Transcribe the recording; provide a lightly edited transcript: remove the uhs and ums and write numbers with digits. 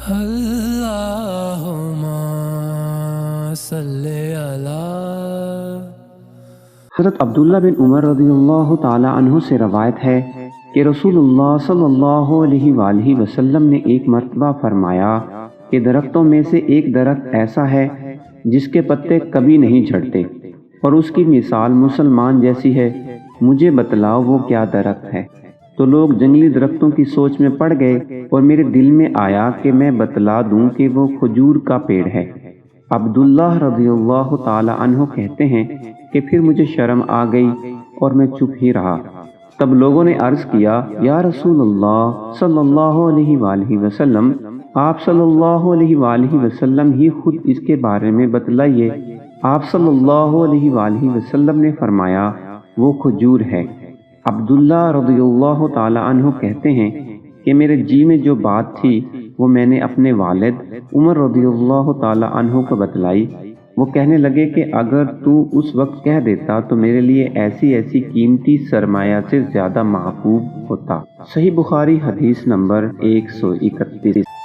اللہم صلی علی۔ حضرت عبداللہ بن عمر رضی اللہ تعالی عنہ سے روایت ہے کہ رسول اللہ صلی اللہ علیہ وآلہ وسلم نے ایک مرتبہ فرمایا کہ درختوں میں سے ایک درخت ایسا ہے جس کے پتے کبھی نہیں جھڑتے، اور اس کی مثال مسلمان جیسی ہے، مجھے بتلاؤ وہ کیا درخت ہے؟ تو لوگ جنگلی درختوں کی سوچ میں پڑ گئے اور میرے دل میں آیا کہ میں بتلا دوں کہ وہ کھجور کا پیڑ ہے۔ عبداللہ رضی اللہ تعالی عنہ کہتے ہیں کہ پھر مجھے شرم آ گئی اور میں چپ ہی رہا۔ تب لوگوں نے عرض کیا، یا رسول اللہ صلی اللہ علیہ وآلہ وسلم، آپ صلی اللہ علیہ وآلہ وسلم ہی خود اس کے بارے میں بتلائیے۔ آپ صلی اللہ علیہ وآلہ وسلم نے فرمایا، وہ کھجور ہے۔ عبداللہ رضی اللہ تعالی عنہ کہتے ہیں کہ میرے جی میں جو بات تھی وہ میں نے اپنے والد عمر رضی اللہ تعالی عنہ کو بتلائی۔ وہ کہنے لگے کہ اگر تو اس وقت کہہ دیتا تو میرے لیے ایسی قیمتی سرمایہ سے زیادہ محبوب ہوتا۔ صحیح بخاری حدیث نمبر 131۔